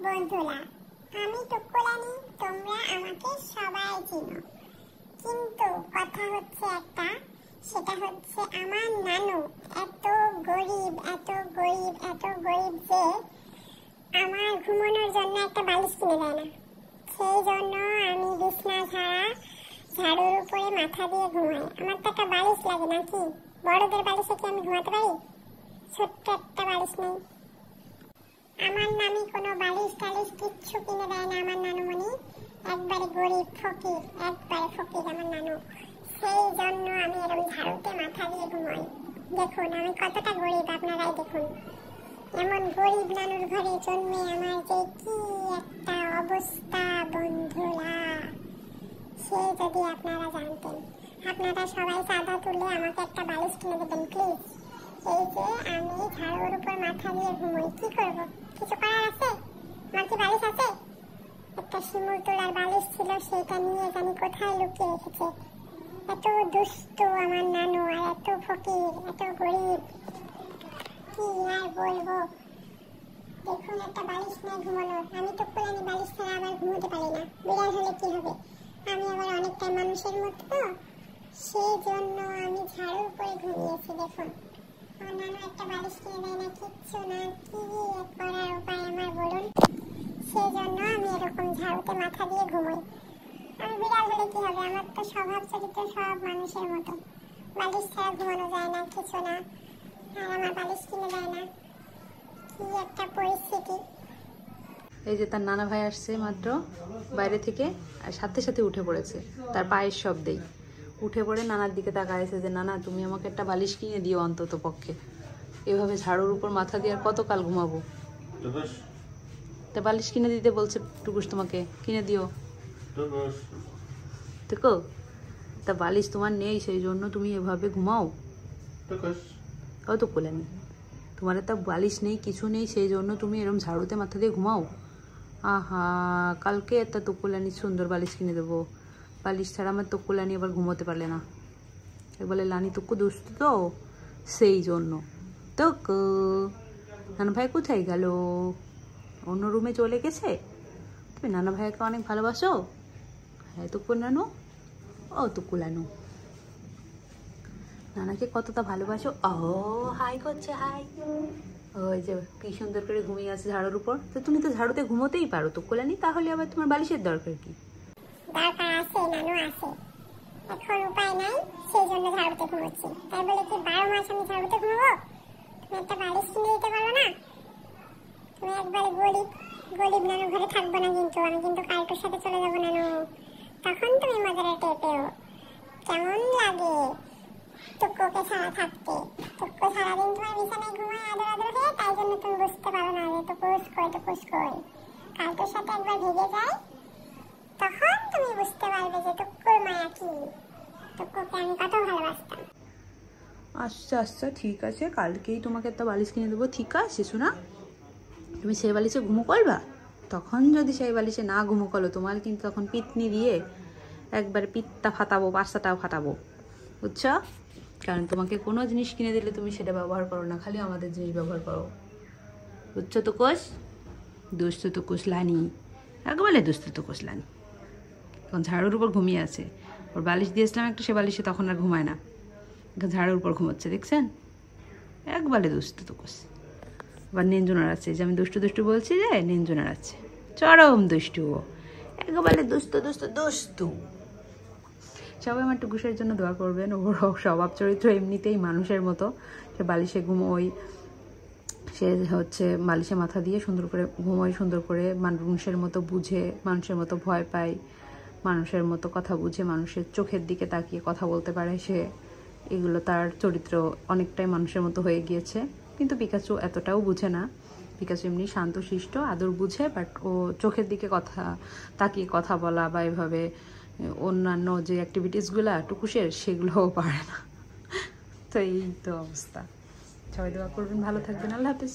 বন্ধুরা, আমি টুকুলানি, তোমরা আমাকে সবাই চিনো। কিন্তু কথা হচ্ছে একটা, সেটা হচ্ছে আমার নানু এত গরিব যে আমার ঘুমানোর জন্য একটা বালিশ কিনে দেয় না। সেই জন্য আমি বিছনা ছাড়া ঝাড়ুর উপরে মাথা দিয়ে ঘুমাই। আমার তো একটা বালিশ লাগে নাকি? বড়দের বালিশে কি আমি ঘুমাতে পারি? ছোট্ট একটা বালিশ নেই। আমার নামি কোনো বালিশ টালিশ কিচ্ছু কিনে দেয় না আমার নানুমণি। একবারে গরিব ফকির, একবারে ফকির আমার নানু। সেই জন্য আমি এরকম ঝাড়ুতে মাথা দিয়ে ঘুমাই। দেখুন আমি কতটা গরিব, আপনারাই দেখুন। এমন গরিব নানুর ঘরে জন্মে আমার যে কি একটা অবস্থা বন্ধুরা, সে যদি আপনারা জানতেন। আপনারা সবাই চাঁদা তুলে আমাকে একটা বালিশ কিনে দেবেন প্লিজ। এই যে আমি ঝাড়ুর উপর মাথা দিয়ে ঘুমোই, কি করব? কিছু করার আছে? আমার কি বালিশ আছে? একটা শিমুল তোলার বালিশ ছিল, সেটা নিয়ে জানি কোথায় লুকিয়ে রেখেছে। এত দুষ্ট আমার নানু, আর এত ফকির, এত গরিব, কি আর বলবো। দেখুন একটা বালিশ নেই ঘুমানোর। আমি তো পুরানি বালিশ ছাড়া আবার ঘুমোতে পারি না। বিড়াল হলে কি হবে? আমি আবার অনেকটা মানুষের মতো তো, সেই জন্য আমি ঝাড়ুর উপরে ঘুমিয়েছি। দেখুন আমার নানু একটা বালিশ কিনে দেয় না, কিচ্ছু না। কি করার উপায় আমার বলুন? সেই জন্য আমি এরকম ঝাড়ুতে মাথা দিয়ে ঘুমোই। আমি বিড়াল হলে কি হবে? আমার তো স্বভাব চরিত্র সব মানুষের মতো। বালিশ ছাড়া ঘুমানো যায় না, কিছু না। আর আমার বালিশ কিনে দেয় না, কি একটা পরিস্থিতি। এই যে তার নানা ভাই আসছে মাত্র বাইরে থেকে, আর সাথে সাথে উঠে পড়েছে তার পায়ের শব্দেই। উঠে পড়ে নানার দিকে তাকাইছে যে নানা তুমি আমাকে একটা বালিশ কিনে দিও অন্তত পক্ষে। এভাবে ঝাড়ুর উপর মাথা দিয়ে আর কতকাল ঘুমাবো? তা বালিশ কিনে দিতে বলছে টুকুস, তোমাকে কিনে দিও। দেখো তা বালিশ তোমার নেই, সেই জন্য তুমি এভাবে ঘুমাও। ও তো কোলানি, তোমার একটা বালিশ নেই, কিছু নেই, সেই জন্য তুমি এরকম ঝাড়ুতে মাথা দিয়ে ঘুমাও। আহা, কালকে একটা তোকুলানি সুন্দর বালিশ কিনে দেবো। বালিশ ছাড়া আমার তোকুলানি আবার ঘুমোতে পারলে না। বলে লানি তোকু দুষ্ট তো, সেই জন্য। তোকু নানা ভাই কোথায় গেল? অন্য রুমে চলে গেছে? তুমি নানা ভাইকে অনেক ভালোবাসো? হ্যাঁ তোকু নানু, ও তোকুলানু নানাকে কতটা ভালোবাসো। ও হাই করছে, হাই। ওই যে কি সুন্দর করে ঘুমিয়ে আছে ঝাড়ুর উপর। তো তুমি তো ঝাড়ুতে ঘুমোতেই পারো তো কোলানি, তাহলে আবার তোমার বালিশের দরকার কি? দরকার আছে নানু, আছে। এখন উপায় নাই, সেই জন্য ঝাড়ুতে ঘুমোচ্ছি। তাই বলে কি 12 মাস আমি ঝাড়ুতে ঘুমাবো? তুমি একটা বালিশ কিনে দিতে পারো না? তুমি একবারে গরিব নানু ঘরে থাকবো না কিন্তু। আমি কিন্তু কালকের সাথে চলে যাবো নানু। তখন তুমি মজাটা টের পেও কেমন লাগে টুকুকে ছাড়া থাকতে। টুকু সারাদিন তোমার বিছানায় ঘুমায় আদর আদর হয়ে, তাই জন্য তুমি বুঝতে পারো না যে টুকুস কই। কালকের সাথে একবার ভেগে যায়, তখন তুমি বুঝতে পারবে যে টুকুর মায়া কি। টুকুকে আমি কত ভালোবাসতাম। আচ্ছা আচ্ছা ঠিক আছে, কালকেই তোমাকে একটা বালিশ কিনে দেবো, ঠিক আছে শোনা। তুমি সেই বালিশে ঘুমো করবা? তখন যদি সেই বালিশে না ঘুমো করো, তোমার কিন্তু তখন পিটনি দিয়ে একবার পিঠটা ফাটাবো, পাশাটাও ফাটাবো, বুঝছো? কারণ তোমাকে কোনো জিনিস কিনে দিলে তুমি সেটা ব্যবহার করো না, খালি আমাদের জিনিস ব্যবহার করো, বুঝছো তো কোষ? দুষ্ট তো কোষলানি, একবারে দুষ্ট তো কোষলানি। এখন ঝাড়ুর উপর ঘুমিয়ে আছে, ওর বালিশ দিয়েছিলাম একটা, সে বালিশে তখন আর ঘুমায় না, ঝাড়ুর উপর ঘুমোচ্ছে, দেখছেন? একবারে দুষ্ট তো কোষ। আবার নেঞ্জনার আছে, যে আমি দুষ্টু বলছি, যে নেঞ্জনার আছে, চরম দুষ্টু ও, একবারে দুষ্টু। সবাই আমার টুকুসের জন্য দোয়া করবেন। ওর স্বভাব চরিত্র এমনিতেই মানুষের মতো। সে বালিশে ঘুমোয়, সে হচ্ছে বালিশে মাথা দিয়ে সুন্দর করে ঘুমোয়, সুন্দর করে মানুষের মতো বুঝে, মানুষের মতো ভয় পায়, মানুষের মতো কথা বুঝে, মানুষের চোখের দিকে তাকিয়ে কথা বলতে পারে সে। এগুলো তার চরিত্র অনেকটাই মানুষের মতো হয়ে গিয়েছে। কিন্তু পিকাচু এতটাও বুঝে না। পিকাচু এমনি শান্তশিষ্ট, আদর বুঝে, বাট ও চোখের দিকে তাকিয়ে কথা বলা বা এভাবে অন্যান্য যে অ্যাক্টিভিটিসগুলো টুকুসের, সেগুলোও পারে না। তো এই তো অবস্থা। সবাই দোয়া করবেন, ভালো থাকবেন, আল্লাহ হাফিজ।